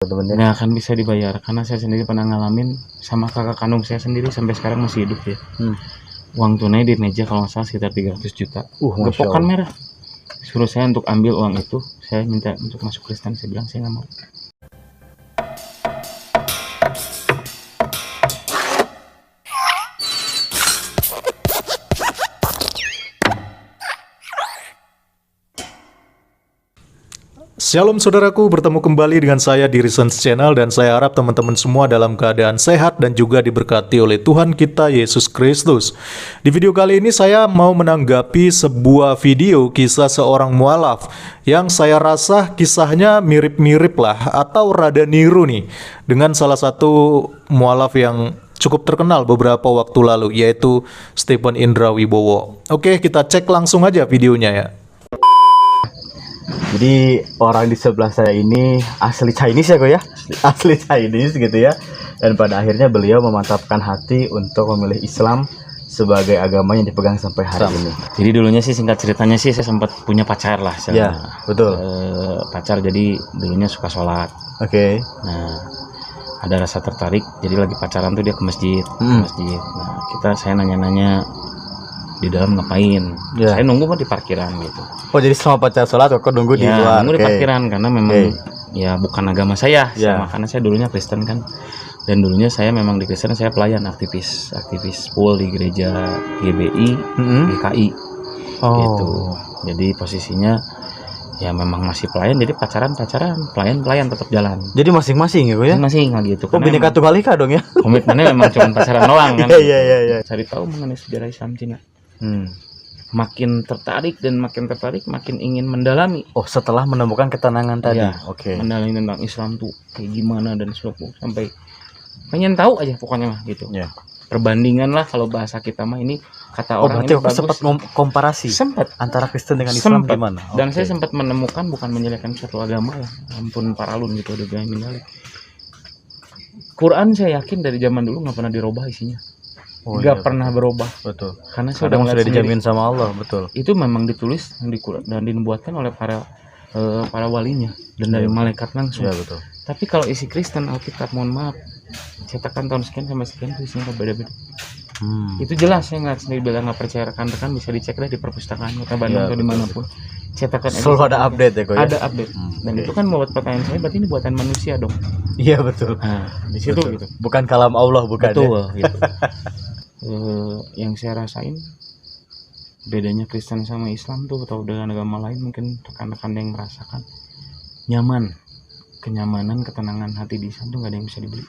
teman-teman ya. Nggak akan bisa dibayar karena saya sendiri pernah ngalamin sama kakak kandung saya sendiri sampai sekarang masih hidup ya. Uang tunai di meja kalau nggak salah sekitar 300 juta. Gepokan merah. Suruh saya untuk ambil uang itu, saya minta untuk masuk Kristen, saya bilang saya nggak mau. Shalom saudaraku, bertemu kembali dengan saya di Reasons Channel dan saya harap teman-teman semua dalam keadaan sehat dan juga diberkati oleh Tuhan kita Yesus Kristus. Di video kali ini saya mau menanggapi sebuah video kisah seorang mualaf yang saya rasa kisahnya mirip-mirip lah atau rada niru nih dengan salah satu mualaf yang cukup terkenal beberapa waktu lalu, yaitu Stephen Indra Wibowo. Oke, kita cek langsung aja videonya ya. Jadi orang di sebelah saya ini asli Chinese ya kok ya, asli Chinese gitu ya. Dan pada akhirnya beliau memantapkan hati untuk memilih Islam sebagai agama yang dipegang sampai hari ini. Jadi dulunya sih singkat ceritanya sih saya sempat punya pacar lah. Ya, betul. Pacar jadi dulunya suka sholat. Oke. Nah, ada rasa tertarik, jadi lagi pacaran tuh dia ke masjid. Nah, saya nanya-nanya di dalam ngapain. Saya nunggu mah di parkiran gitu. Oh, jadi selama pacar sholat kok nunggu di luar? Nunggu di parkiran karena memang ya bukan agama saya. Karena saya dulunya Kristen kan. Dan dulunya saya memang di Kristen, saya pelayan aktivis pool di gereja GBI, GKI gitu. Jadi posisinya ya memang masih pelayan, jadi pacaran, pelayan tetap jalan. Jadi masing-masing ya kok ya? Masing gitu. Oh, Bhinneka Tunggal Ika dong ya? Komitmennya memang cuma pacaran doang kan. Iya. Cari tahu mengenai sejarah Islam Cina. Makin tertarik, makin ingin mendalami. Oh, setelah menemukan ketenangan tadi. Ya, mendalami tentang Islam tuh kayak gimana dan sebagainya, sampai pengen tahu aja pokoknya mah gitu. Perbandingan lah kalau bahasa kita mah ini kata orang ini bagus. Sempat komparasi. Sempat antara Kristen dengan Islam gimana? Dan saya sempat menemukan, bukan menjelekkan suatu agama ya. Ampun paralun gitu, udah bilang menjalik. Quran saya yakin dari zaman dulu nggak pernah dirubah isinya. Nggak pernah berubah. Betul. Karena saya sudah dijamin sama Allah, betul. Itu memang ditulis dan dibuatkan oleh para walinya dan dari malaikat langsung. Iya, betul. Tapi kalau isi Kristen Alkitab, mohon maaf, cetakan tahun sekian sampai sekian itu isinya beda-beda. Itu jelas, saya nggak sendiri bilang nggak percaya, rekan-rekan bisa dicek deh di perpustakaan Kota Bandung atau dimanapun. Cetakan selalu ada update ya kok ya? Ada update. Dan itu kan membuat pertanyaan saya, berarti ini buatan manusia dong. Iya, betul. Nah, di situ gitu. Bukan kalam Allah, bukan. Betul ya? Gitu. Yang saya rasain bedanya Kristen sama Islam tuh atau dengan agama lain, mungkin rekan-rekan yang merasakan kenyamanan, ketenangan hati di Islam tuh nggak ada yang bisa dibeli.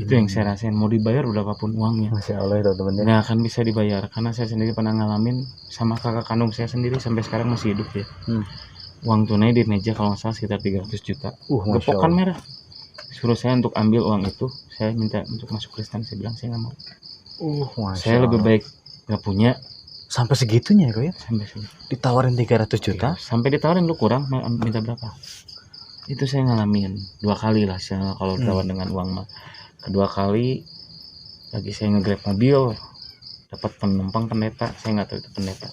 Itu yang saya rasain. Mau dibayar berapapun uangnya, Masya Allah itu teman-teman, nggak akan bisa dibayar karena saya sendiri pernah ngalamin sama kakak kandung saya sendiri sampai sekarang masih hidup ya. Uang tunai di meja kalau nggak salah sekitar 300 juta. Gepokan merah. Suruh saya untuk ambil uang itu, saya minta untuk masuk Kristen, saya bilang saya nggak mau. Saya lebih baik nggak punya. Sampai segitunya kok ya? Sampai segitu. Ditawarin 300 juta? Sampai ditawarin, lu kurang, minta berapa? Itu saya ngalamin 2 kali lah kalau ditawarin dengan uang mah. Kedua kali lagi saya nge-grab mobil, dapat penumpang pendeta, saya nggak tahu itu pendeta.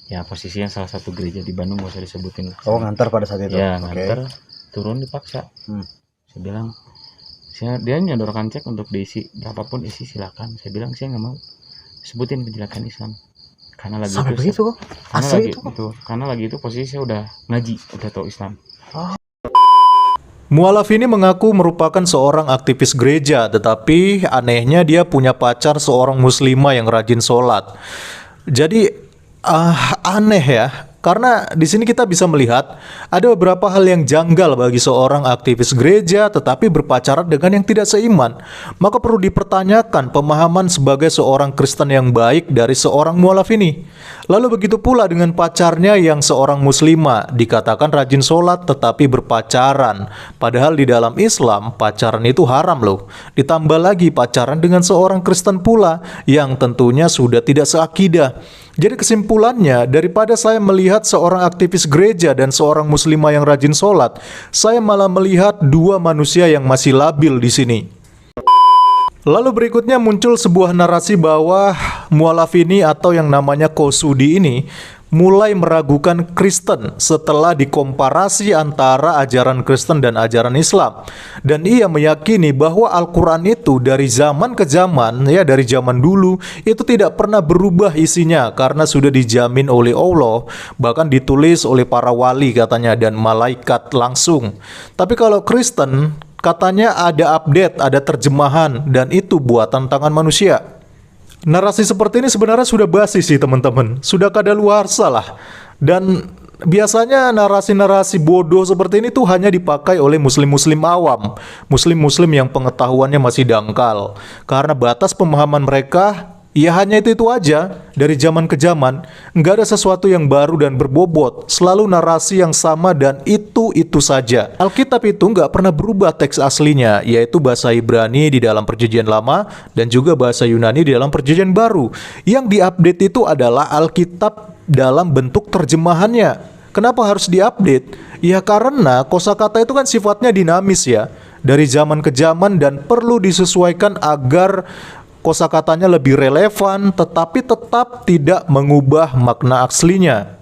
Ya posisinya salah satu gereja di Bandung, nggak usah disebutin. Ngantar pada saat itu? Ya ngantar, turun dipaksa. Saya bilang, dia nyodorkan cek untuk diisi berapapun isi silakan. Saya bilang saya nggak mau sebutin kejelekan Islam karena lagi sampai itu begitu kok? Karena lagi itu posisi saya udah ngaji, udah tahu Islam. Mualaf ini mengaku merupakan seorang aktivis gereja, tetapi anehnya dia punya pacar seorang muslimah yang rajin sholat. Jadi aneh ya. Karena di sini kita bisa melihat ada beberapa hal yang janggal bagi seorang aktivis gereja tetapi berpacaran dengan yang tidak seiman. Maka perlu dipertanyakan pemahaman sebagai seorang Kristen yang baik dari seorang mualaf ini. Lalu begitu pula dengan pacarnya yang seorang muslimah, dikatakan rajin sholat tetapi berpacaran. Padahal di dalam Islam pacaran itu haram loh. Ditambah lagi pacaran dengan seorang Kristen pula yang tentunya sudah tidak seakidah. Jadi kesimpulannya, daripada saya melihat seorang aktivis gereja dan seorang muslimah yang rajin sholat, saya malah melihat dua manusia yang masih labil di sini. Lalu berikutnya muncul sebuah narasi bahwa mualaf ini atau yang namanya Qosudi ini mulai meragukan Kristen setelah dikomparasi antara ajaran Kristen dan ajaran Islam. Dan ia meyakini bahwa Al-Quran itu dari zaman ke zaman, ya dari zaman dulu, itu tidak pernah berubah isinya karena sudah dijamin oleh Allah, bahkan ditulis oleh para wali katanya dan malaikat langsung. Tapi kalau Kristen, katanya ada update, ada terjemahan, dan itu buatan tangan manusia. Narasi seperti ini sebenarnya sudah basi sih teman-teman, sudah kadaluarsa lah. Dan biasanya narasi-narasi bodoh seperti ini tuh hanya dipakai oleh muslim-muslim awam, muslim-muslim yang pengetahuannya masih dangkal. Karena batas pemahaman mereka ya hanya itu aja, dari zaman ke zaman, nggak ada sesuatu yang baru dan berbobot, selalu narasi yang sama dan itu saja. Alkitab itu nggak pernah berubah teks aslinya, yaitu bahasa Ibrani di dalam Perjanjian Lama dan juga bahasa Yunani di dalam Perjanjian Baru. Yang diupdate itu adalah Alkitab dalam bentuk terjemahannya. Kenapa harus diupdate? Ya karena kosakata itu kan sifatnya dinamis ya, dari zaman ke zaman dan perlu disesuaikan agar kosakatanya lebih relevan tetapi tetap tidak mengubah makna aslinya.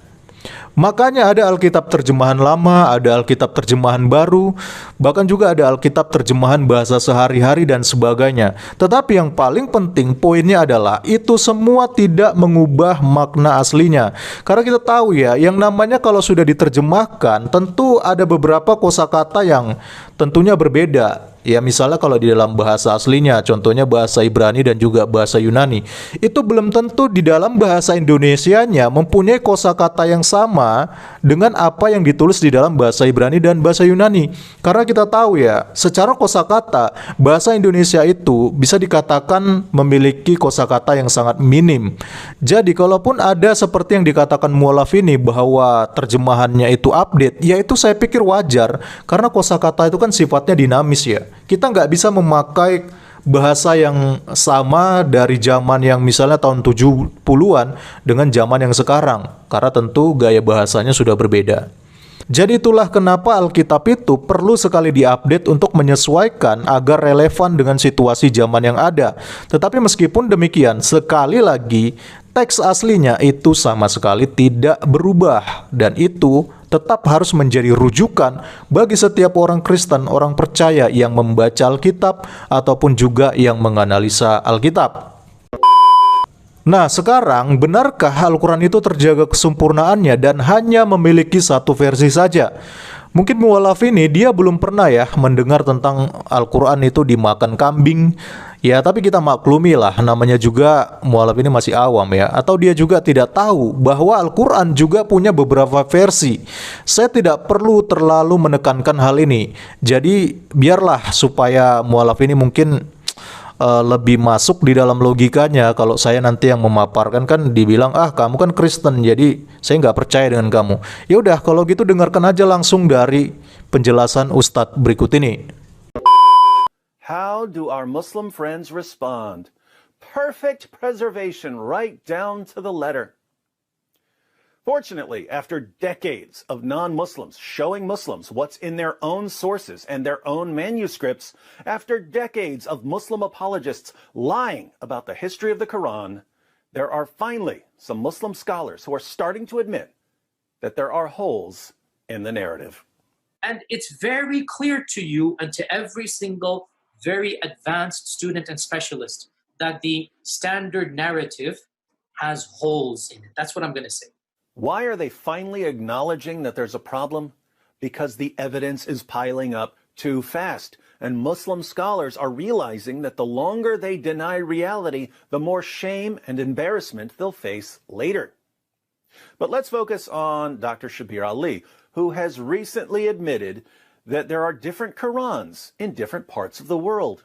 Makanya ada Alkitab terjemahan lama, ada Alkitab terjemahan baru, bahkan juga ada Alkitab terjemahan bahasa sehari-hari dan sebagainya. Tetapi yang paling penting poinnya adalah itu semua tidak mengubah makna aslinya. Karena kita tahu ya, yang namanya kalau sudah diterjemahkan tentu ada beberapa kosakata yang tentunya berbeda. Ya misalnya kalau di dalam bahasa aslinya, contohnya bahasa Ibrani dan juga bahasa Yunani, itu belum tentu di dalam bahasa Indonesianya mempunyai kosakata yang sama dengan apa yang ditulis di dalam bahasa Ibrani dan bahasa Yunani. Karena kita tahu ya, secara kosakata bahasa Indonesia itu bisa dikatakan memiliki kosakata yang sangat minim. Jadi kalaupun ada seperti yang dikatakan mualaf ini bahwa terjemahannya itu update, ya itu saya pikir wajar karena kosakata itu kan sifatnya dinamis ya. Kita nggak bisa memakai bahasa yang sama dari zaman yang misalnya tahun 70-an dengan zaman yang sekarang, karena tentu gaya bahasanya sudah berbeda. Jadi itulah kenapa Alkitab itu perlu sekali diupdate untuk menyesuaikan agar relevan dengan situasi zaman yang ada. Tetapi meskipun demikian, sekali lagi teks aslinya itu sama sekali tidak berubah dan itu tetap harus menjadi rujukan bagi setiap orang Kristen, orang percaya yang membaca Alkitab ataupun juga yang menganalisa Alkitab. Nah, sekarang benarkah Al-Quran itu terjaga kesempurnaannya dan hanya memiliki satu versi saja? Mungkin mualaf ini dia belum pernah ya mendengar tentang Al-Quran itu dimakan kambing. Ya, tapi kita maklumi lah, namanya juga mualaf ini masih awam ya. Atau dia juga tidak tahu bahwa Al-Quran juga punya beberapa versi. Saya tidak perlu terlalu menekankan hal ini. Jadi biarlah supaya mualaf ini mungkin lebih masuk di dalam logikanya. Kalau saya nanti yang memaparkan kan dibilang, ah kamu kan Kristen jadi saya nggak percaya dengan kamu. Ya udah kalau gitu dengarkan aja langsung dari penjelasan Ustadz berikut ini. How do our Muslim friends respond? Perfect preservation right down to the letter. Fortunately, after decades of non-Muslims showing Muslims what's in their own sources and their own manuscripts, after decades of Muslim apologists lying about the history of the Quran, there are finally some Muslim scholars who are starting to admit that there are holes in the narrative. And it's very clear to you and to every single very advanced student and specialist that the standard narrative has holes in it. That's what I'm going to say. Why are they finally acknowledging that there's a problem? Because the evidence is piling up too fast, and Muslim scholars are realizing that the longer they deny reality, the more shame and embarrassment they'll face later. But let's focus on Dr. Shabir Ali, who has recently admitted that there are different Qurans in different parts of the world.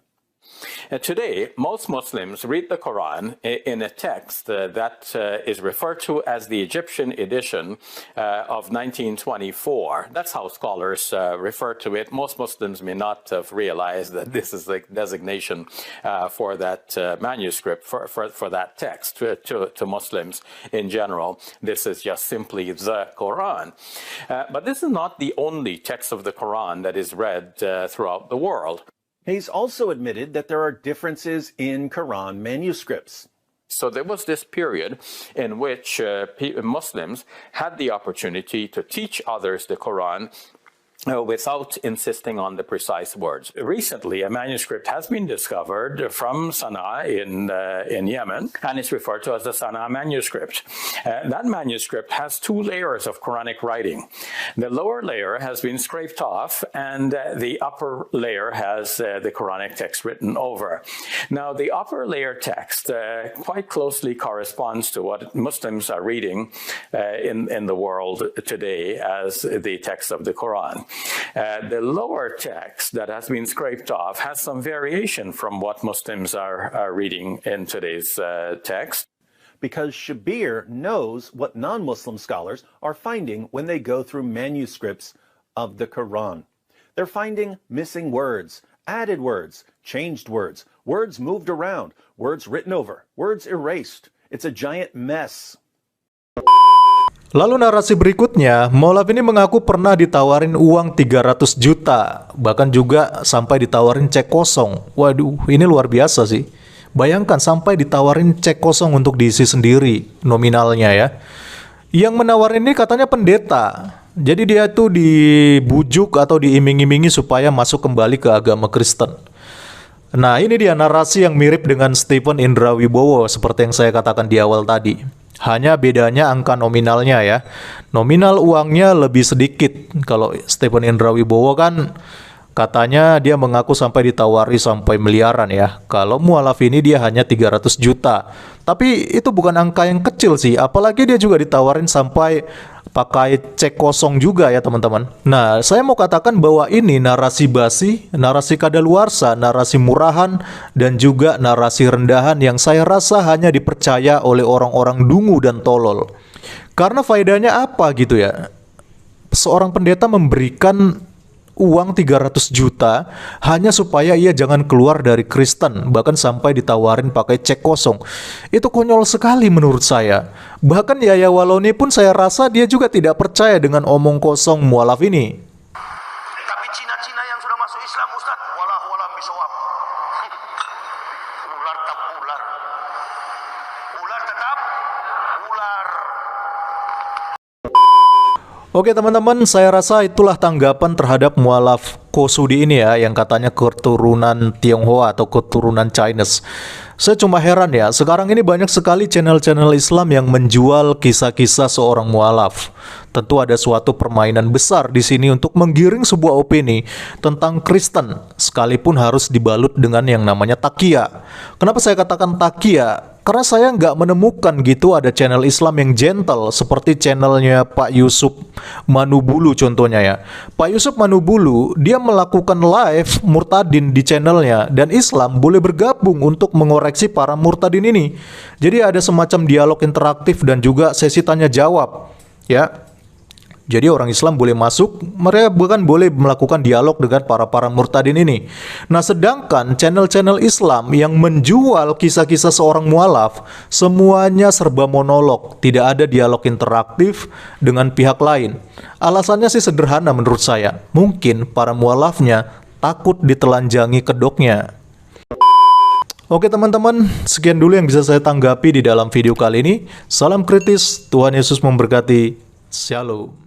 Today, most Muslims read the Quran in a text that is referred to as the Egyptian edition of 1924. That's how scholars refer to it. Most Muslims may not have realized that this is the designation for that manuscript, for that text. To Muslims in general, this is just simply the Quran. But this is not the only text of the Quran that is read throughout the world. He's also admitted that there are differences in Quran manuscripts. So there was this period in which Muslims had the opportunity to teach others the Quran without insisting on the precise words. Recently, a manuscript has been discovered from Sana'a in Yemen, and it's referred to as the Sana'a manuscript. That manuscript has 2 layers of Quranic writing. The lower layer has been scraped off, and the upper layer has the Quranic text written over. Now, the upper layer text quite closely corresponds to what Muslims are reading in the world today as the text of the Quran. The lower text that has been scraped off has some variation from what Muslims are reading in today's text. Because Shabir knows what non-Muslim scholars are finding when they go through manuscripts of the Quran. They're finding missing words, added words, changed words, words moved around, words written over, words erased. It's a giant mess. Lalu narasi berikutnya, Mu'allaf ini mengaku pernah ditawarin uang 300 juta, bahkan juga sampai ditawarin cek kosong. Waduh, ini luar biasa sih. Bayangkan sampai ditawarin cek kosong untuk diisi sendiri nominalnya ya. Yang menawarin ini katanya pendeta. Jadi dia tuh dibujuk atau diiming-imingi supaya masuk kembali ke agama Kristen. Nah, ini dia narasi yang mirip dengan Stephen Indra Wibowo seperti yang saya katakan di awal tadi. Hanya bedanya angka nominalnya ya. Nominal uangnya lebih sedikit. Kalau Stephen Indra Wibowo kan katanya dia mengaku sampai ditawari sampai miliaran ya. Kalau Mu'allaf ini dia hanya 300 juta. Tapi itu bukan angka yang kecil sih. Apalagi dia juga ditawarin sampai pakai cek kosong juga ya teman-teman. Nah, saya mau katakan bahwa ini narasi basi, narasi kadaluarsa, narasi murahan, dan juga narasi rendahan yang saya rasa hanya dipercaya oleh orang-orang dungu dan tolol. Karena faedahnya apa gitu ya? Seorang pendeta memberikan uang 300 juta hanya supaya ia jangan keluar dari Kristen, bahkan sampai ditawarin pakai cek kosong. Itu konyol sekali menurut saya. Bahkan Yahya Waloni pun saya rasa dia juga tidak percaya dengan omong kosong Mu'allaf ini. Tapi Cina-Cina yang sudah masuk Islam, Ustaz, walah bisawab. Ular tetap ular. Ular tetap ular. Oke teman-teman, saya rasa itulah tanggapan terhadap Mu'allaf Qosudi ini ya, yang katanya keturunan Tionghoa atau keturunan Chinese. Saya cuma heran ya, sekarang ini banyak sekali channel-channel Islam yang menjual kisah-kisah seorang Mu'allaf. Tentu ada suatu permainan besar di sini untuk menggiring sebuah opini tentang Kristen, sekalipun harus dibalut dengan yang namanya takia. Kenapa saya katakan takia? Karena saya nggak menemukan gitu ada channel Islam yang gentle seperti channelnya Pak Yusuf Manubulu contohnya ya. Pak Yusuf Manubulu dia melakukan live murtadin di channelnya, dan Islam boleh bergabung untuk mengoreksi para murtadin ini. Jadi ada semacam dialog interaktif dan juga sesi tanya jawab ya. Jadi orang Islam boleh masuk, mereka bahkan boleh melakukan dialog dengan para murtadin ini. Nah, sedangkan channel-channel Islam yang menjual kisah-kisah seorang mu'allaf, semuanya serba monolog, tidak ada dialog interaktif dengan pihak lain. Alasannya sih sederhana menurut saya. Mungkin para mu'allafnya takut ditelanjangi kedoknya. Oke teman-teman, sekian dulu yang bisa saya tanggapi di dalam video kali ini. Salam kritis, Tuhan Yesus memberkati. Shalom.